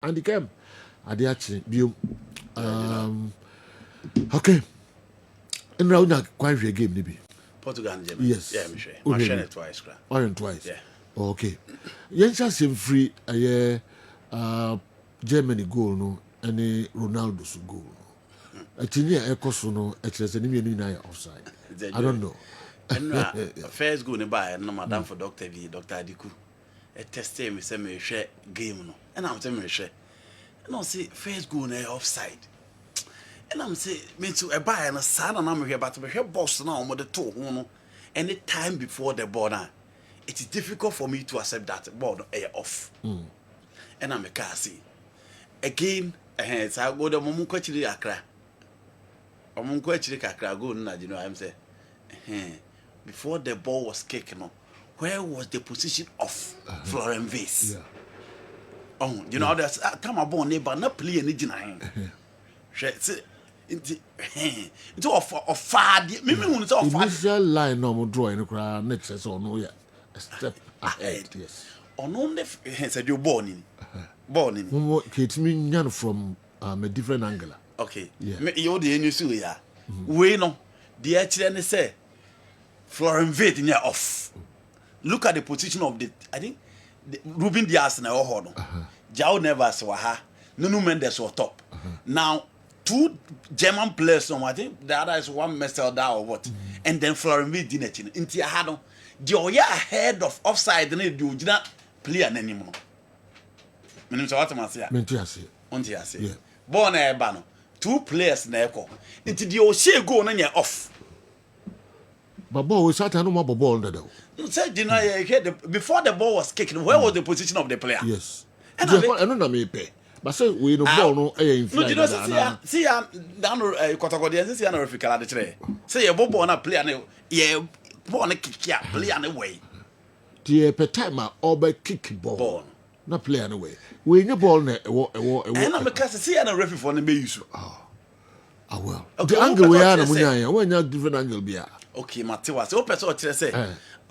and the Kerm ade achi bio okay in round na quite a game nibi Portugal and Germany. yes Yeah, I'm sure it twice. Twice. Yeah. Okay. Yencha same free Germany goal no any Ronaldo's goal. Atinya ekoso no ekyerese ni mienu na offside. I don't know. And first goal by no madam for Dr. Adiku. A test me say me share game no. And I'm saying me share. And I say first goal na offside. And I'm say me to a buy and a son and I'm here but we have boss now on the two no. Any time before the ball now. It is difficult for me to accept that ball off. And I'm a car see. Again, so I go the moment kwachiri akra. Omun kwachiri akra go na you know I'm say before the ball was kicked no. Where was the position of Florent Vase? Yeah. Oh, you know there's time I born neighbor not play any jina hen. Say into of far me want to of initial line no mo draw in kra next so no yeah. A step ahead, yes. On the said you born in. Born in. It's me from a different angle. Okay. Yeah. You the new see ya. We no. The actually say Florent Vate near off. Look at the position of the I think Ruben Dias na ho no. Jao Nevers wa ha. Nuno Mendes was top. Now two German players no I think the other is one Mestel da or what. And then Florent Vate didn't inti ha no. The oya ahead of offside na do gina player na nim no. Menim so what am say? Mentu ase. Onti ase. Yeah. Ball na eba no. Two players na eko. Inti the o share goal na nya off. But ball we sat no more ball under though. Say you know before the ball was kicked, where was the position of the player? Yes. And I don't know me pay. But say we no ball no in no, you know see down Kotokodi see na referee kala de kire. Say your ball na player na yeah ball na kick ya player na way. The per time over kick ball. Na player na way. We any ball na and I because see na referee for na be use. Ah well. Okay, the angle we are na munya when you different angle bia. Okay, Matewa. So person kire say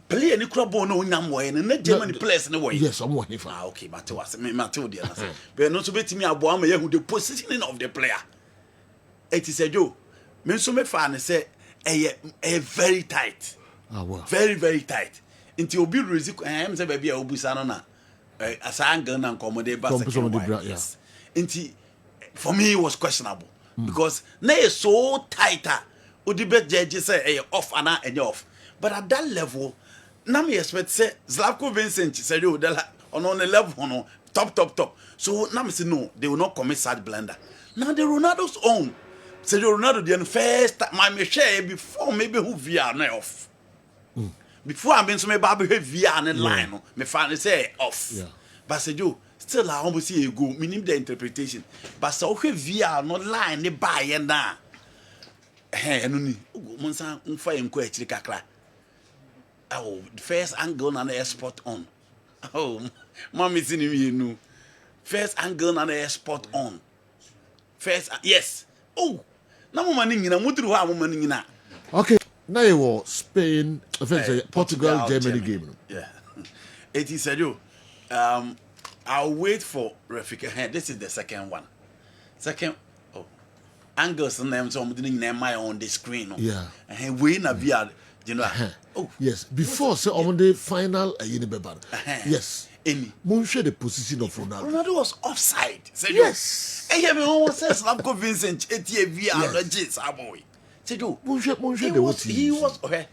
play any club ball no nyam way na Germany players na way. Yes, I'm one for. Okay, Matewa. Me Matewa dey na say. But no so betimi abo am ye hu the positioning of the player. It is a Joe. Me so me fa ne say a very tight. Ah well. Very very tight. Until obi risk am say baby a obusa no na as angle na accommodate ba second. Yes. Until for me it was questionable because na is so tighter. Odibet judge say off and off. But at that level, now me expect say Zlatko Vincent say you on the level no top. So now me say no, they will not commit such blunder. Now the Ronaldo's own. Say Ronaldo the first time me share before maybe who VR na off. Before I been so me baby VR na line no me find say off. Yeah. But say you still I almost see you go meaning the interpretation. But so VR no line ne buy na. Enu ni monsa unfa enko achiri kakra. Oh, the first angle na spot on. Oh, mommy seen you. First angle na spot on. First yes. Oh, na mo mani nyina muduru ha mo mani nyina. Okay, now you were Spain, Portugal, Germany game. Yeah. It is said you. I'll wait for Rafika. This is the second one. Second angles and them so I'm doing them on the screen. Yeah. And we na via you know. Oh yes. Before say on the final yes. Any. Munche the position of Ronaldo. Ronaldo was offside. Yes. And you almost says Slavko Vincent etie via legit boy. Say you. Munche the what he was okay.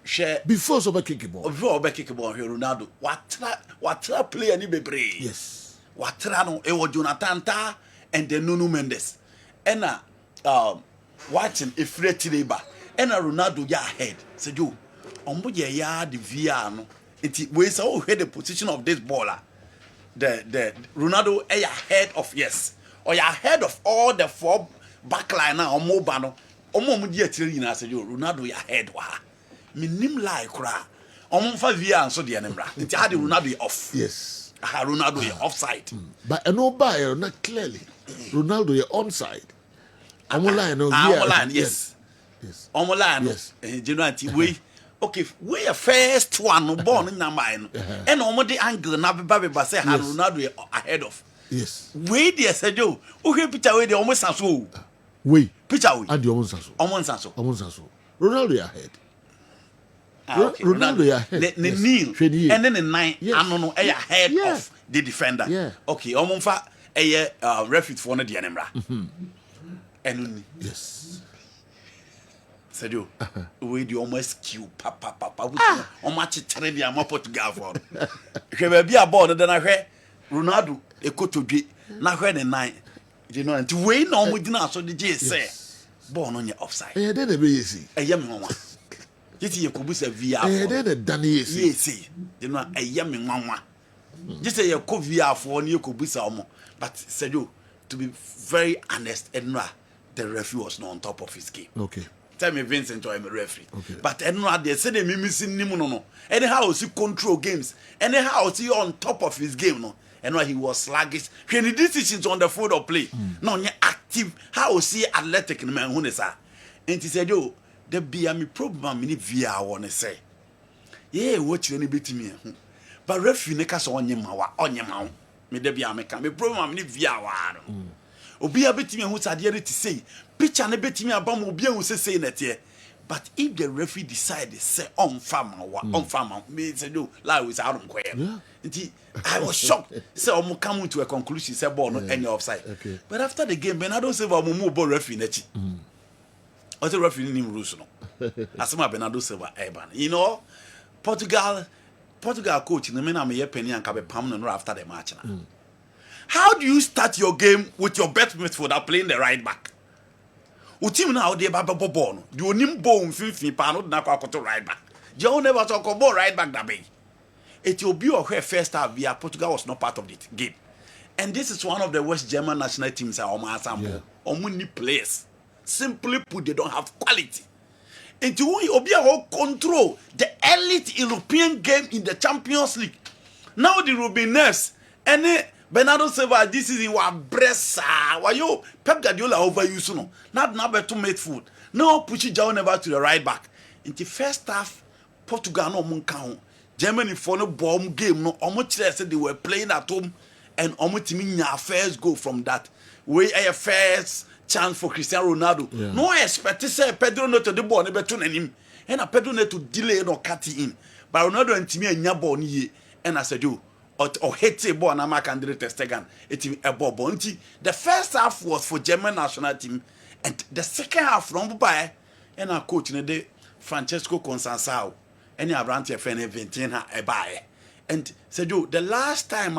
Share before so kick ball. Before kick ball here Ronaldo. What play any bebre. Yes. What no e was Jonathan Ta and then Nuno Mendes. And watching a free labor and a Ronaldo ya head said you on ya the VR no it we saw the position of this baller the Ronaldo ahead of yes or ya ahead of all the four backline now or mobile or mom dear na said you Ronaldo ya head wa minim like cra on 5 years so the enemy it had Ronaldo off yes Ronaldo offside but no buyer not clearly Ronaldo ya onside. Line, yes. Yes. Line, yes. Genuinely, we okay. We are first one born in our mind, and the angle now be say Ronaldo ahead of. Yes. We there said you. Okay, picture we the almost so. We. Picture we. And the almost so. Almost so. Almost so. Ronaldo ahead. Okay. Ronaldo ahead. The kneel. And then the nine. Yes. I don't know. Ahead of the defender. Yeah. Okay. Omonfa referee for no the enembra. And yes. Said you. We the almost kill papa. Omachi tell the am Portugal for. She be a ball then I hear Ronaldo ekotoje na hwe ne nine. You know and we no mo dina so the J say ball no offside. Eh then be yesi. Eyem nwanwa. Jiti ye kobusa VR. Eh then done yesi. Yesi. You know eyem nwanwa. Jiti ye ko VR for na ye kobusa omo. But said you to be very honest, Edna, the referee was not on top of his game. Okay. Tell me Vincent or I'm a referee. Okay. But Edna, they said they missing no. Anyhow, he control games. Anyhow, he on top of his game no. And why he was sluggish. When the decisions on the field of play, no, active. How see athletic in man who is that? And he said, "Yo, there be a me problem. Me VR wanna say, yeah, watch any bit me. But referee neka so on your mouth. Me there be a me problem. Me VR one. Obi a bit me who's adhere to say. Picture ne bit me about obi who say that here. But if the referee decide say on farmer, me say no, lie with out of Yeah. I was shocked. Say I'm coming to a conclusion. Say ball no any offside. Okay. But after the game, Bernardo Silva move ball referee nechi. What's the referee name rules no? Asema Bernardo Silva Eban. You know, Portugal coach. The men am here penny and kabe pam no after the match na. How do you start your game with your best midfielder playing the right back? O team now dey ba ball no. The onim ball mfimfin pa no na kwa koto right back. You never talk about right back that big. It will be her first half via Portugal was not part of the game. And this is one of the West German national teams are only players. Simply put, they don't have quality. And to be able to control the elite European game in the Champions League. Now the Rubiners and Bernardo Silva this is in what breast why you Pep Guardiola over you soon. Not number 2 midfield. Now push it down over to the right back. In the first half, Portugal no mun count. Germany for no bomb game no almost said they were playing at home and almost teaming their first goal from that. We a first chance for Cristiano Ronaldo. Yeah. No expect to say Pedro not to the ball never turn him. And a Pedro not to delay no cut in. But Ronaldo and Timmy and Yabo ni and I said you or hate a ball and I'm a candidate testegan. It a ball bounty. The first half was for German national team and the second half from by and our coach in the day Francesco Consansao. Any around here for 17 a buy. And said you the last time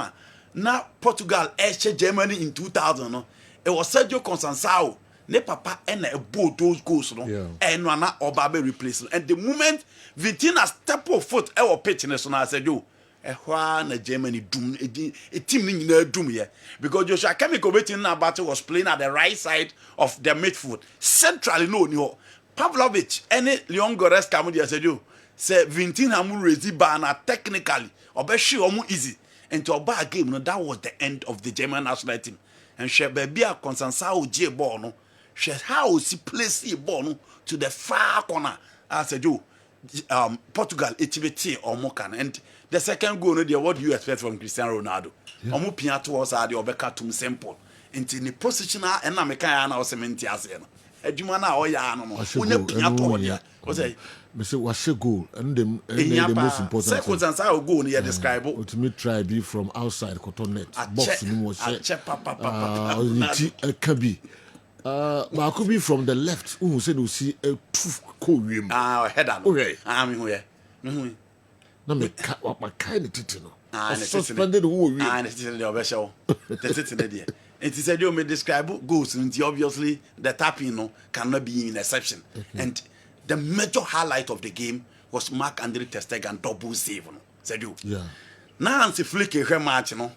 now Portugal edged Germany in 2000 no, it was Sergio Consansao ne papa and a both those goals no and one Obabe replacement. And the moment Vitina step of foot our pitch in the so I said you a Germany doom a team in doom here because Joshua Chemical waiting now battle was playing at the right side of the midfield centrally no Pavlovich any Leon Goretzka Kamudia said you say 17 hamu rezi bana technically obeshi omu easy into a bad game no that was the end of the German national team and she baby a Consansao J ball no she how she place the ball no to the far corner I said you Portugal etibeti or mokan and the second goal no there what do you expect from Cristiano Ronaldo omu pia towards the obeka tum simple into the positioner and na meka na o cement ase no adwuma na o ya no no onya pia to dia o say me say what goal and the most important second how goal you describe to me try be from outside cotton net box ni mo say can be but could be from the left who said you see a tooth ko wiem header okay me hu na me what kind of titi no suspended who we the titi dey obeshow the titi dey it is said you may describe goals and obviously the tapping no cannot be an exception and the major highlight of the game was Marc-André ter Stegen double save no said you now Hansi Flick a match no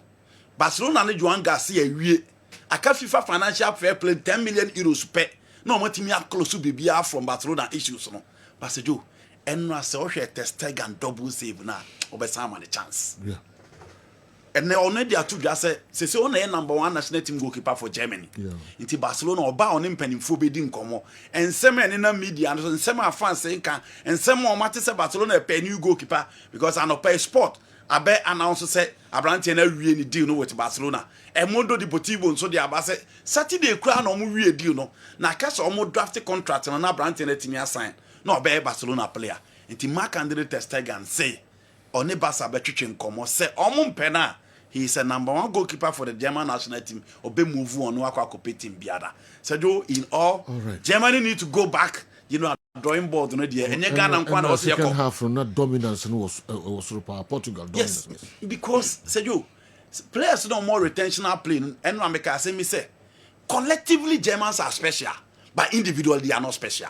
Barcelona ne Joan Garcia wie aka FIFA financial fair play 10 million euros per no matimi close bibia from Barcelona issues no but said you enra se o hwe ter Stegen double save na obesa ma the chance and they already are two just say on number 1 national team goalkeeper for Germany. Into Barcelona or ba on impenifo be din komo. And some in the media and some are fans saying can and some more matter say Barcelona pay new goalkeeper because I no pay sport. abe announce say Abrante na wie ni deal no with Barcelona e Mundo Deportivo nso de aba say Saturday kura na omo wie deal no na ka so omo draft contract no na Abrante na timi assign na obe Barcelona player nti Mark Andre ter Stegen say oni Barca be twetwe nkomo say omo mpena he is a #1 goalkeeper for the German national team obe move on no akwa team biada so in all right. Germany need to go back drawing board no there enye Ghana nkwa na ose second half not dominance was Portugal dominance. Yes, because Sergio, players no more retentional playing and America say me say collectively Germans are special but individually they are not special.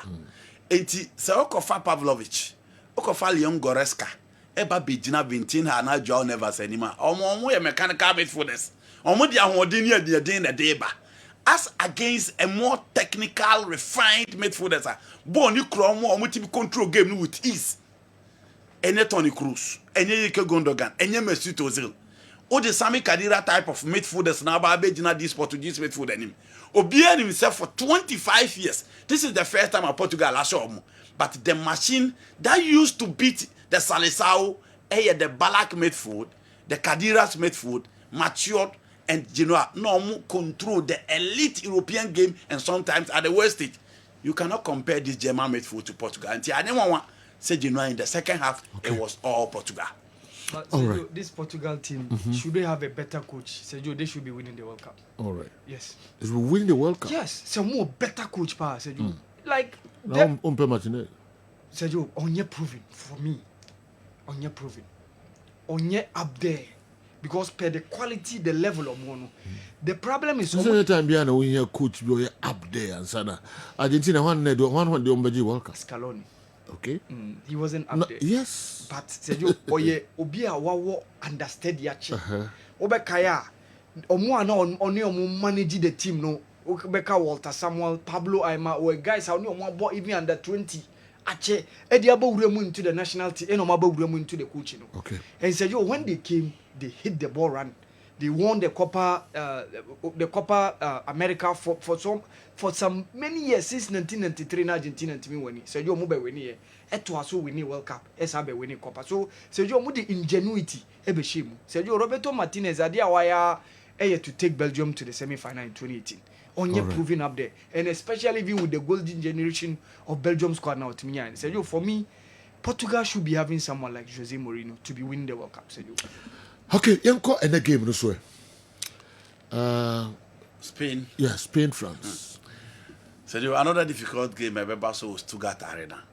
Enti se okofa Pavlovic okofa Leon Goretzka eba begina 20 ha na Joao Neves anima omo ye mechanical midfielders omo dia hoden ye dey na dey ba as against a more technical refined midfielders boni kro omo timi control game with ease enye Toni Kroos enye Ike Gundogan enye Mesut Ozil o de Sami Khedira type of midfielders na ba begina this Portuguese midfielder nim obi ani himself for 25 years. This is the first time at Portugal I saw him. But the machine that used to beat the Seleção, the Balak midfield, the Khedira's midfield, matured and no control the elite European game and sometimes at the worst stage. You cannot compare this German midfield to Portugal. Until I never want say in the second half it was all Portugal. But Sergio, this Portugal team, should they have a better coach? Sergio, they should be winning the World Cup. All right. Yes. They will win the World Cup? Yes. Some more better coach, Sergio. Like, Sergio, onye proving for me. Onye proving. Onye up there. Because per the quality, the level of Mono. The problem is... So time behind when you coach be up there and sana. Argentina one the World Cup. Scaloni. Okay. He wasn't up there. Yes. But Sergio, oye obi a wawo understand yachi. Obekaya omo na oni omo manage the team no. Obeka Walter Samuel, Pablo Aima, or guys how no more even under 20. Ache edi abawuremu into the national team, eno abawuremu into the coaching. Okay. And Sergio, when they came, they hit the ball run. They won the Copa America for some many years since 1993 in Argentina team winning. Sergio Mube winning eto aso winning World Cup. Esa be winning Copa. So Sergio mu the ingenuity ebe shemu. Sergio Roberto Martinez adia waya to take Belgium to the semi-final in 2018. Onye proving up there, and especially even with the golden generation of Belgium squad now to me. Sergio, for me, Portugal should be having someone like Jose Mourinho to be winning the World Cup. Sergio. Okay, yanko and the game no so. Spain. Yeah, Spain, France. Sergio, another difficult game I ever saw was Stuttgart Arena.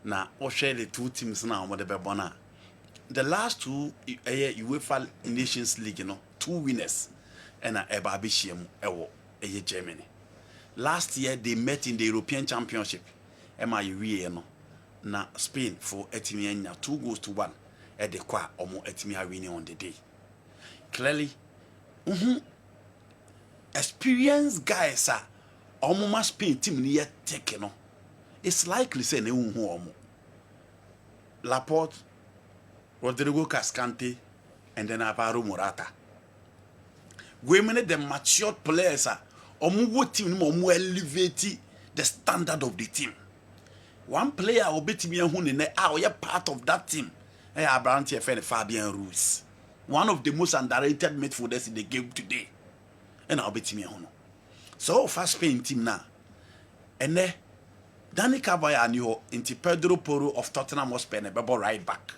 Now, we share the two teams now. The last two UEFA Nations League, two winners, and Ebabishiem Ewo. Germany. Last year they met in the European Championship. Na Spain for Etimia 2-1 at the qua omo Etimia winning on the day. Clearly, experienced guys are omo Spain team near taken. It's likely say ne omo Laporte, Rodrigo Cascante, and then Alvaro Morata. Women the matured players are omu team omu elevate the standard of the team. One player obetimi ehun ne a part of that team. Abrante Fabian Ruiz. One of the most underrated midfielders in the game today. And obetimi ehun. So fast Spain team now. And then Dani Carvajal into Pedro Porro of Tottenham Hotspur and bebo right back.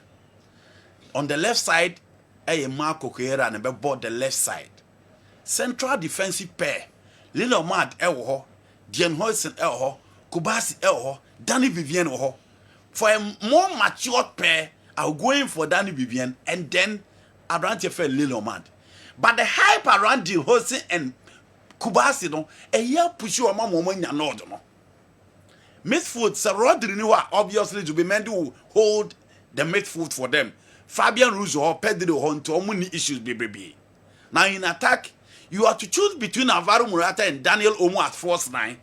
On the left side, Marco Correa and bebo the left side. Central defensive pair. Lilo Mad Elho, Dian Hoysen Elho, Kubasi Elho, Danny Vivian Elho. For a more matured pair, I'll go in for Danny Vivian and then Abrante fell Lilo Mad. But the hype around the Hoysen and Kubasi, a year push you a moment in no. Midfield, Sir Rodri obviously to be meant to hold the midfield for them. Fabian Ruiz or Pedro Honto, many issues, baby. Now in attack, you have to choose between Alvaro Morata and Daniel Olmo at force 9,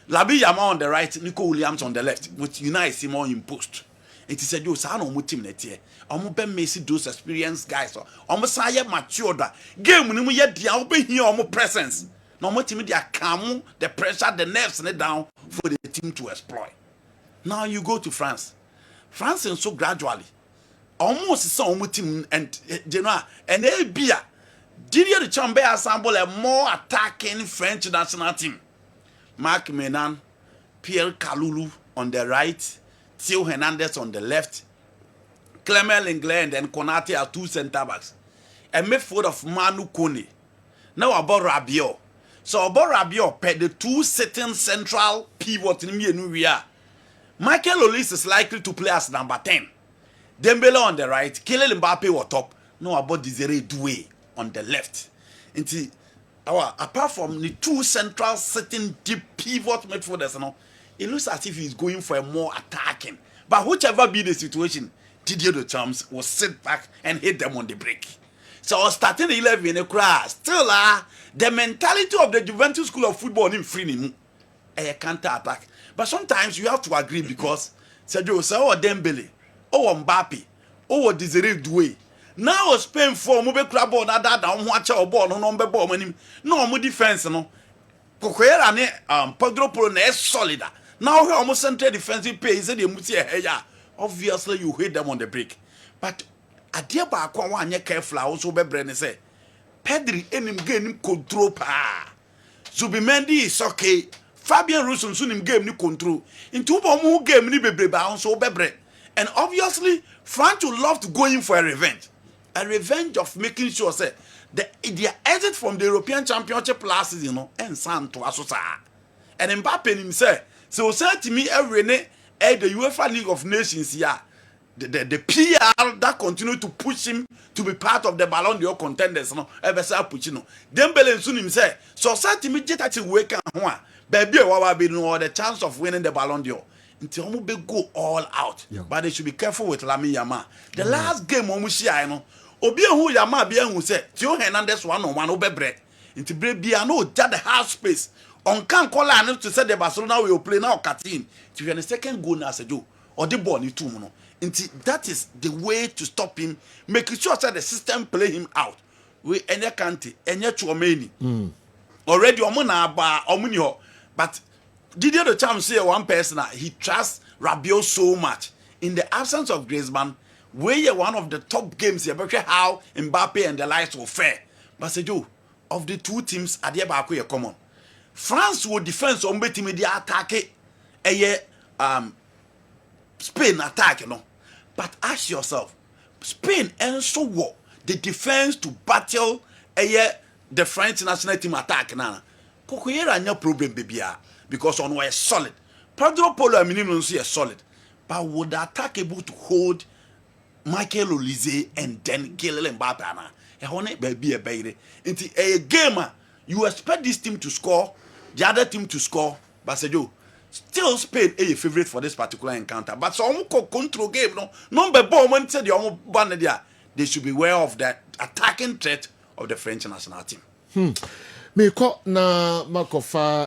Labi Yama on the right, Nico Williams on the left, with Unai Simon in post. It is a do Sano team net here. Almost Ben Messi those experienced guys. Almost I matured. Game when we yet the open here almost presence. No more team they are calm, the pressure, the nerves and down for the team to exploit. Now you go to France. France and so gradually. almost some team and and they be Didier Deschamps assemble a more attacking French national team. Marc Menan, Pierre Kalulu on the right, Theo Hernandez on the left, Clement Lenglet and then Konate are two centre backs. A midfield of Manu Kone. Now about Rabiot. So about Rabiot, pay the two sitting central pivot in me. Michael Olise is likely to play as number 10. Dembele on the right, Kylian Mbappe on top. No about Desiree Doué on the left. Apart from the two central sitting deep pivot midfielders, it looks as if he's going for a more attacking. But whichever be the situation, Didier Deschamps will sit back and hit them on the break. So starting the 11 in a crowd, still the mentality of the Juventus school of football in free a counter attack. But sometimes you have to agree because Sergio Dembele, Mbappe, Desiree Doué. Now Spain for move club on that down watch our ball no number ball no more defense no. Kokoera ne Pedro Polo na solid. Now we almost central defensive play is the muti ya. Obviously you hit them on the break. But adia ba kwa wanye careful also be brand say Pedri enim game control pa. Zubimendi is okay. Fabian Russo sunim game ni control. Into bomu game ni bebre ba also be brand. And obviously France would love to go in for a revenge. A revenge of making sure say their exit from the European Championship last season, and San to Asosa. And Mbappe himself, so said to me every day, the UEFA League of Nations here, the PR that continue to push him to be part of the Ballon d'Or contenders, ever say Puccino. Dembele soon himself, so said to me, just wake up, baby, what be the chance of winning the Ballon d'Or. Until we go all out, but they should be careful with Lamine Yamal. The last game, Obi who Yama be who said Theo Hernandez 1-on-1 obebre into Brebia no that the half space on can call and to say the Barcelona will play now Katin to the second goal na Sergio or the ball ni two no into that is the way to stop him, making sure that the system play him out with any country any Chouameni already omuna ba omunyo. But Didier Deschamps say one person he trusts Rabiot so much in the absence of Griezmann. Where one of the top games here, but how Mbappe and the likes will fare. But Sergio, of the two teams, Adiabako common. France will defend on betting media attack Spain attack, But ask yourself, Spain and so what? The defense to battle the French national team attack now. Kokoyera no problem, baby, because on was solid. Pedro Polo minimum is solid. But would the attack able to hold Michael Olise and then Kylian Mbappe be a baby. Into a gamer, you expect this team to score, the other team to score, but Sergio, still Spain a favorite for this particular encounter. But so control game, number ball said they should be aware of that attacking threat of the French national team. Me ko na makofa